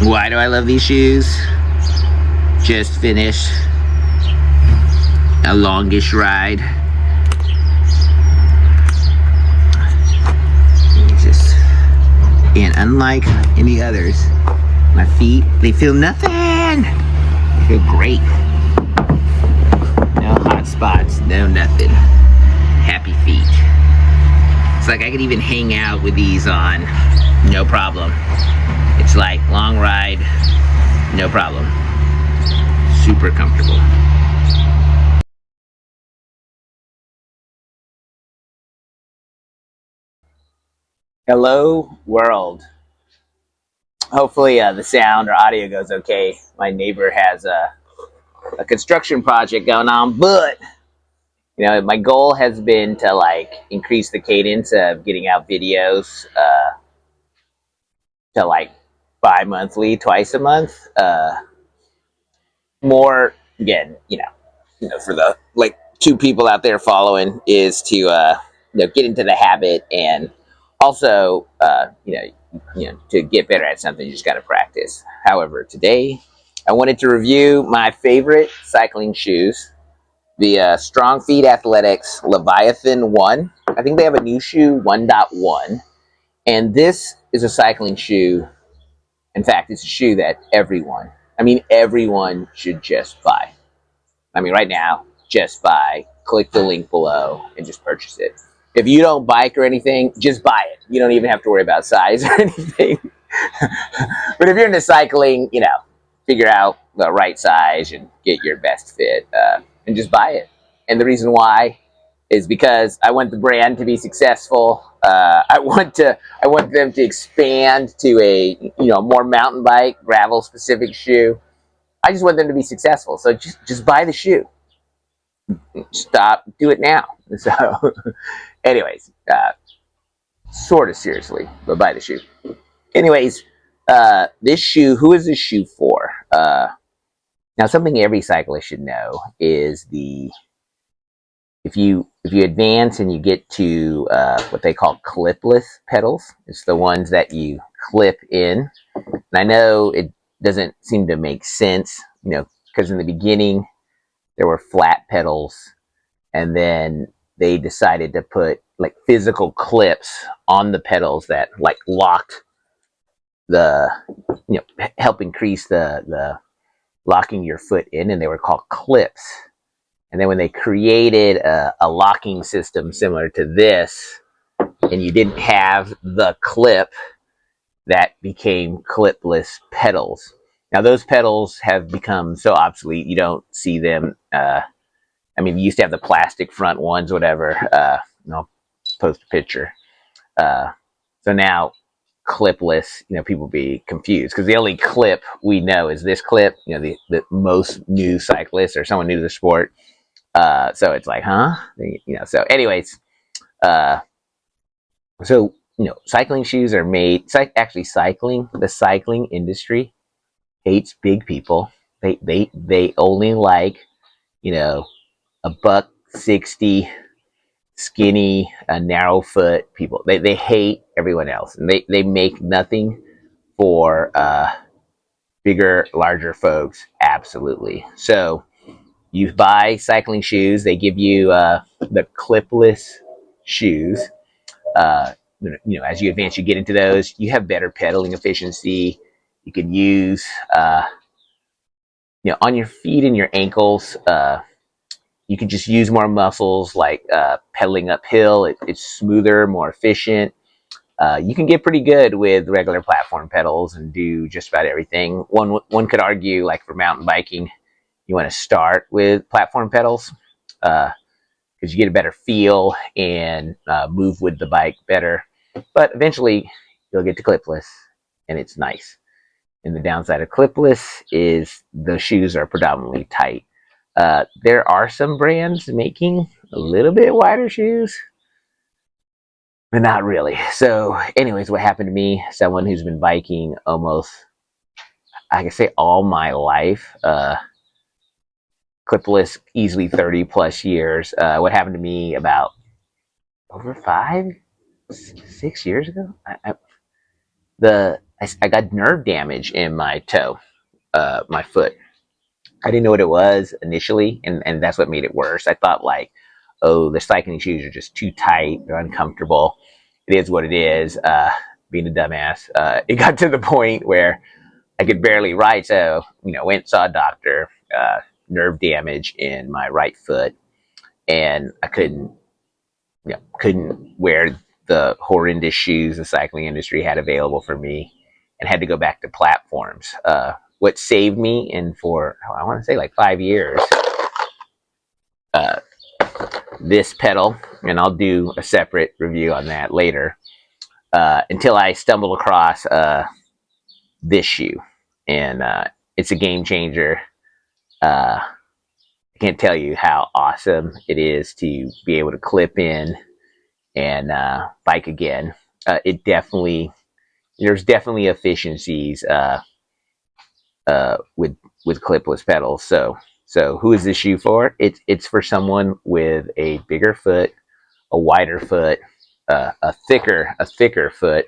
Why do I love these shoes? Just finished a longish ride. And unlike any others, my feet, they feel nothing. They feel great. No hot spots, no nothing. Happy feet. It's like I could even hang out with these on, no problem. It's like long ride, no problem. Super comfortable. Hello, world. Hopefully the sound or audio goes okay. My neighbor has a construction project going on, but my goal has been to like increase the cadence of getting out videos to like bi-monthly, twice a month. More again, for the like two people out there following is to get into the habit, and also to get better at something, you just got to practice. However, today I wanted to review my favorite cycling shoes, the Strong Feet Athletics Leviathan 1. I think they have a new shoe 1.1, and this is a cycling shoe. In fact, it's a shoe that everyone should just buy. Right now, just buy, click the link below, and just purchase it. If you don't bike or anything, just buy it. You don't even have to worry about size or anything. But if you're into cycling, figure out the right size and get your best fit, and just buy it. And the reason why is because I want the brand to be successful. I want them to expand to a more mountain bike, gravel specific shoe. I just want them to be successful. So just buy the shoe. Do it now. So, anyways, sort of seriously, but buy the shoe. Anyways, this shoe, who is this shoe for? Now, something every cyclist should know is if you advance and you get to what they call clipless pedals, it's the ones that you clip in. And I know it doesn't seem to make sense, because in the beginning there were flat pedals, and then they decided to put like physical clips on the pedals that like locked the help increase the locking your foot in, and they were called clips. And then when they created a locking system similar to this, and you didn't have the clip, that became clipless pedals. Now those pedals have become so obsolete, you don't see them. You used to have the plastic front ones, whatever. I'll post a picture. So now clipless, people be confused because the only clip we know is this clip. The most new cyclists or someone new to the sport. So it's like, huh? So anyways, cycling shoes are made. Actually, the cycling industry hates big people. They only like, a $160 skinny, narrow foot people. They hate everyone else, and they make nothing for bigger, larger folks. Absolutely. So you buy cycling shoes. They give you the clipless shoes. As you advance, you get into those. You have better pedaling efficiency. You can use, on your feet and your ankles. You can just use more muscles, like pedaling uphill. It's smoother, more efficient. You can get pretty good with regular platform pedals and do just about everything. One could argue, like for mountain biking, you want to start with platform pedals because you get a better feel and move with the bike better. But eventually, you'll get to clipless, and it's nice. And the downside of clipless is the shoes are predominantly tight. There are some brands making a little bit wider shoes, but not really. So, anyways, what happened to me, someone who's been biking almost, I can say, all my life, clipless, easily 30 plus years. What happened to me about over 6 years ago? I got nerve damage in my toe, my foot. I didn't know what it was initially, and that's what made it worse. I thought like, oh, the cycling shoes are just too tight, they're uncomfortable. It is what it is. Being a dumbass, it got to the point where I could barely ride. So went and saw a doctor. Nerve damage in my right foot, and I couldn't wear the horrendous shoes the cycling industry had available for me, and had to go back to platforms. What saved me, and for I want to say like 5 years, uh, this pedal, and I'll do a separate review on that later. Until I stumbled across this shoe, and it's a game changer. I can't tell you how awesome it is to be able to clip in and bike again. It definitely There's definitely efficiencies with clipless pedals. So who is this shoe for? It's for someone with a bigger foot, a wider foot, a thicker foot.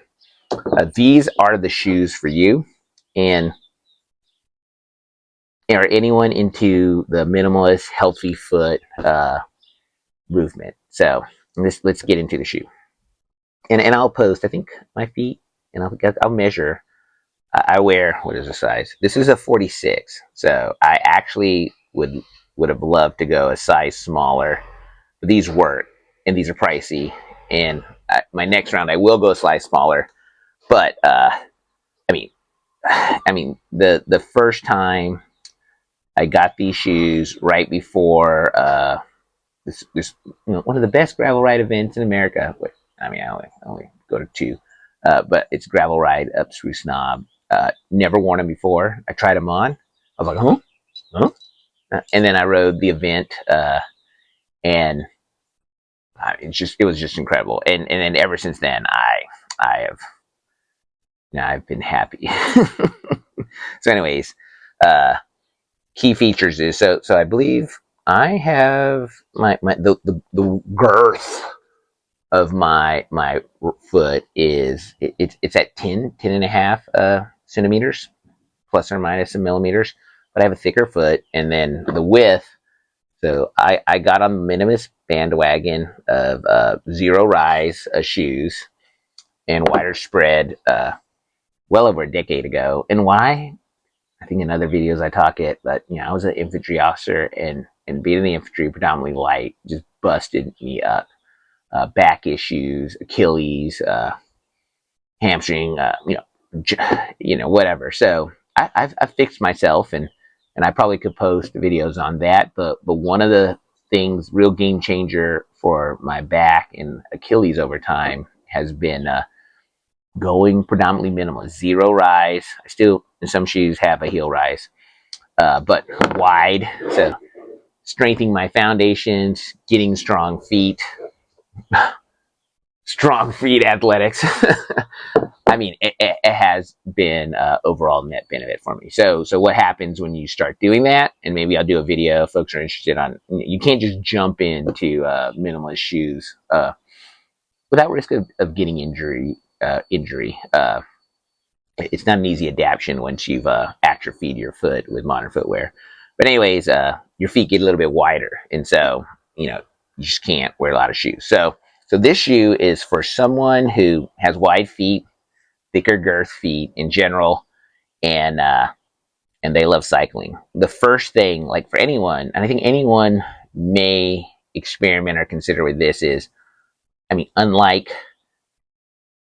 These are the shoes for you, and or anyone into the minimalist, healthy foot movement. So let's get into the shoe, and I'll post. I think my feet, and I'll measure. I wear, what is the size? This is a 46, so I actually would have loved to go a size smaller. But these work, and these are pricey. And my next round, I will go a size smaller. But I mean, the first time I got these shoes right before this one of the best gravel ride events in America. I only go to two, but it's gravel ride up Spruce Knob. Never worn them before. I tried them on. I was like, huh? And then I rode the event, and it was just incredible. And then ever since then, I've been happy. So, anyways, uh, key features is so I believe I have the girth of my foot is it's at 10 and a half centimeters, plus or minus some millimeters, but I have a thicker foot. And then the width, so I got on the minimalist bandwagon of zero rise shoes and wider spread well over a decade ago. And why? I think in other videos I talk it, but I was an infantry officer, and being in the infantry, predominantly light, just busted me up. Back issues, Achilles, hamstring, whatever. So I've fixed myself, and I probably could post videos on that. But one of the things, real game changer for my back and Achilles over time, has been going predominantly minimal, zero rise. I still in some shoes have a heel rise, but wide. So strengthening my foundations, getting strong feet. Strong feet athletics. I mean, it has been overall net benefit for me. So what happens when you start doing that? And maybe I'll do a video if folks are interested on. You can't just jump into minimalist shoes without risk of getting injury. It's not an easy adaptation once you've atrophied your foot with modern footwear. But anyways, your feet get a little bit wider, and so you just can't wear a lot of shoes. So this shoe is for someone who has wide feet, thicker girth feet in general, and they love cycling. The first thing, like for anyone, and I think anyone may experiment or consider with this is, unlike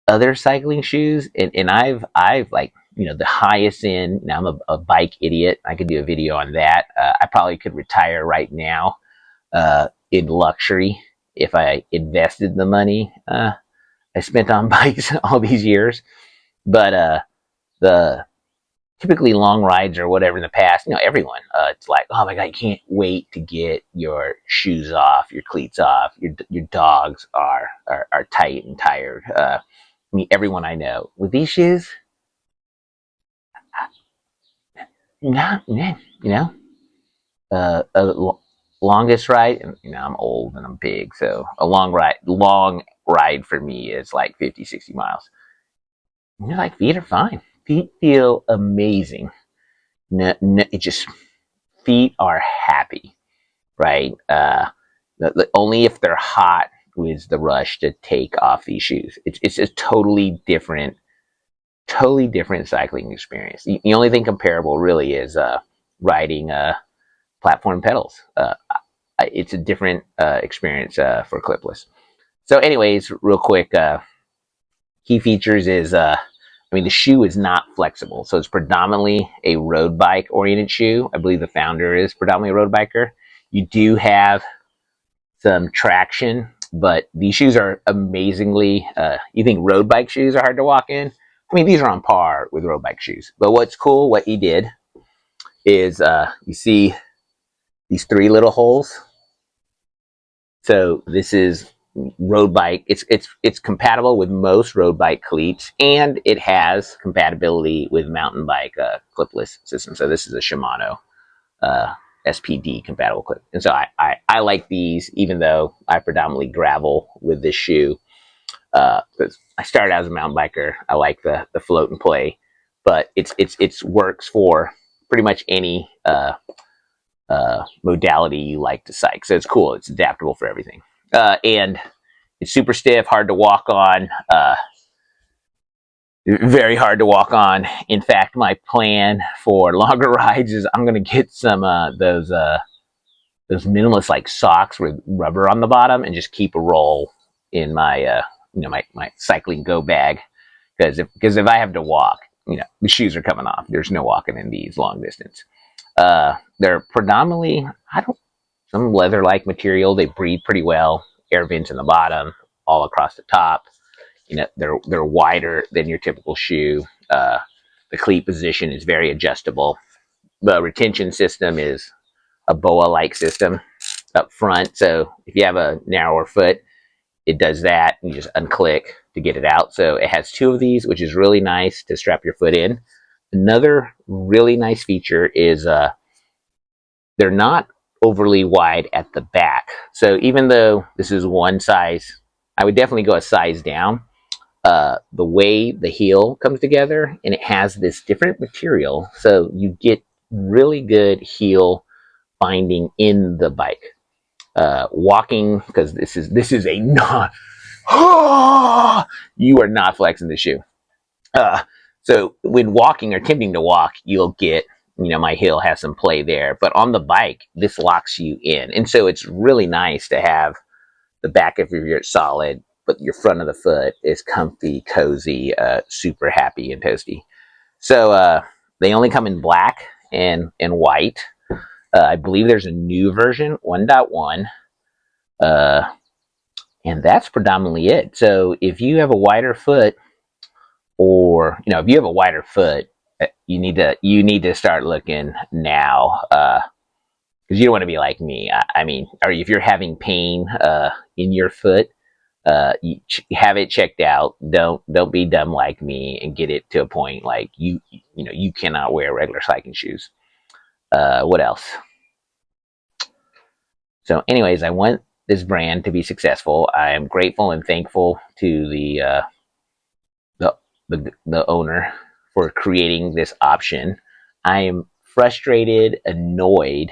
other cycling shoes, and I've like the highest end. Now I'm a bike idiot. I could do a video on that. I probably could retire right now in luxury if I invested the money I spent on bikes all these years. But the typically long rides or whatever in the past, everyone, it's like, oh my god, you can't wait to get your shoes off, your cleats off, your dogs are tight and tired. Everyone I know with these shoes, not longest ride. And I'm old and I'm big, so a long ride for me is like 50, 60 miles. Like feet are fine. feet feel amazing. No, no, it just feet are happy, right? Only if they're hot is the rush to take off these shoes. It's a totally different cycling experience. The only thing comparable really is riding platform pedals. It's a different experience for clipless. So, anyways, real quick, key features is the shoe is not flexible, so it's predominantly a road bike oriented shoe. I believe the founder is predominantly a road biker. You do have some traction, but these shoes are amazingly. You think road bike shoes are hard to walk in? I mean, these are on par with road bike shoes. But what's cool, what he did is you see these three little holes. So this is road bike. It's compatible with most road bike cleats, and it has compatibility with mountain bike clipless system. So this is a Shimano uh, SPD compatible clip. And so I like these, even though I predominantly gravel with this shoe. Because I started out as a mountain biker. I like the float and play, but it's works for pretty much any modality you like to cycle. So it's cool. It's adaptable for everything. And it's super stiff, hard to walk on. Very hard to walk on. In fact, my plan for longer rides is I'm going to get some those minimalist like socks with rubber on the bottom and just keep a roll in my my cycling go bag, because if I have to walk, the shoes are coming off. There's no walking in these long distance. They're predominantly some leather like material. They breathe pretty well. Air vents in the bottom, all across the top. They're wider than your typical shoe. The cleat position is very adjustable. The retention system is a boa-like system up front. So if you have a narrower foot, it does that. You just unclick to get it out. So it has two of these, which is really nice to strap your foot in. Another really nice feature is they're not overly wide at the back. So even though this is one size, I would definitely go a size down. The way the heel comes together, and it has this different material, so you get really good heel finding in the bike. Walking, because this is a not. You are not flexing the shoe. Uh, so when walking or attempting to walk, you'll get, my heel has some play there. But on the bike, this locks you in. And so it's really nice to have the back of your solid, but your front of the foot is comfy, cozy, super happy and toasty. So they only come in black and white. I believe there's a new version, 1.1. And that's predominantly it. So if you have a wider foot, or if you have a wider foot, you need to start looking now, because you don't want to be like me. I mean, or if you're having pain in your foot, you have it checked out. Don't be dumb like me and get it to a point like you cannot wear regular cycling shoes. What else? So, anyways, I want this brand to be successful. I am grateful and thankful to the owner for creating this option. I am frustrated, annoyed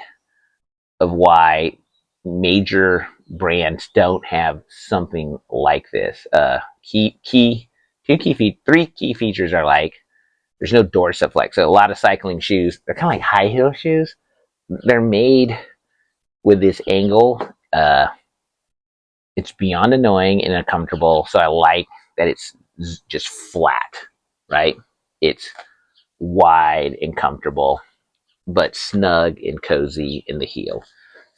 of why major brands don't have something like this. Three key features are like there's no dorsal flex. So a lot of cycling shoes, they're kind of like high heel shoes. They're made with this angle. It's beyond annoying and uncomfortable. So I like that it's just flat, right? It's wide and comfortable, but snug and cozy in the heel.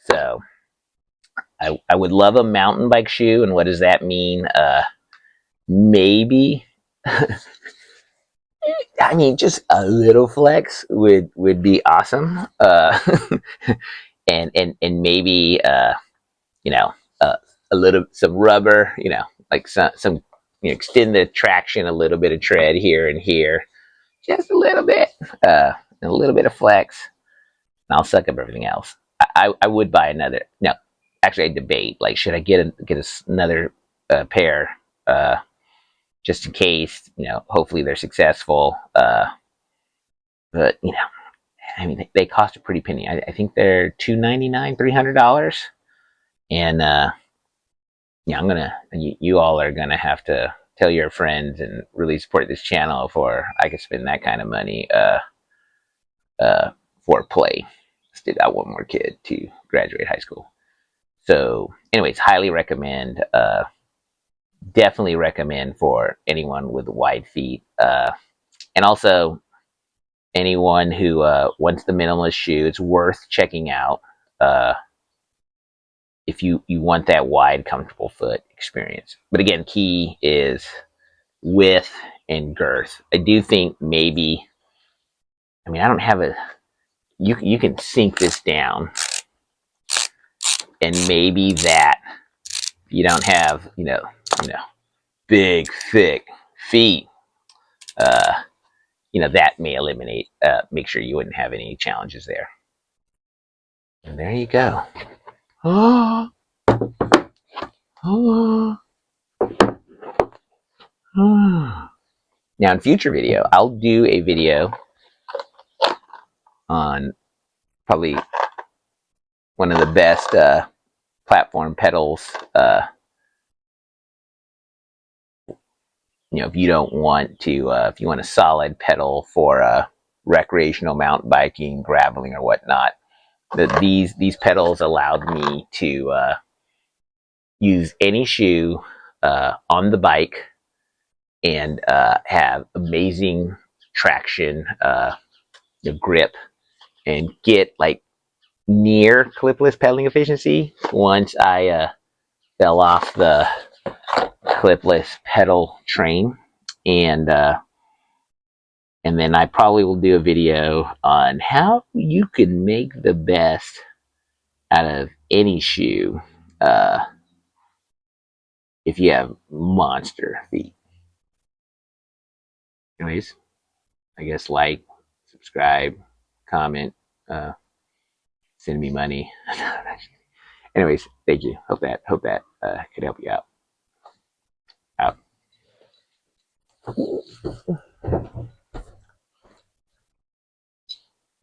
So I would love a mountain bike shoe. And what does that mean? Maybe, I mean, just a little flex would be awesome. And maybe, you know, uh, some rubber, like some extend the traction, a little bit of tread here and here, just a little bit, and a little bit of flex, and I'll suck up everything else. I would buy another. No, actually, I debate like should I get another pair. just in case. Hopefully they're successful. But I mean, they cost a pretty penny. I think they're $299, $300, and I'm gonna. You all are gonna have to tell your friends and really support this channel before I can spend that kind of money for play. Still got one more kid to graduate high school. So, anyways, highly recommend. Definitely recommend for anyone with wide feet, and also anyone who wants the minimalist shoe. It's worth checking out if you want that wide, comfortable foot experience. But again, key is width and girth. I do think maybe. I mean, I don't have a. You can sink this down, and maybe that you don't have big thick feet. Uh, that may eliminate. Make sure you wouldn't have any challenges there. And there you go. Oh, oh, oh. Now, in future video, I'll do a video on probably one of the best platform pedals. If you don't want to, if you want a solid pedal for recreational mountain biking, graveling, or whatnot, these pedals allowed me to use any shoe on the bike and have amazing traction, grip, and get like near clipless pedaling efficiency once I fell off the clipless pedal train. And then I probably will do a video on how you can make the best out of any shoe if you have monster feet. Anyways, I guess like, subscribe, comment, send me money. Anyways, thank you. Hope that could help you out. Out.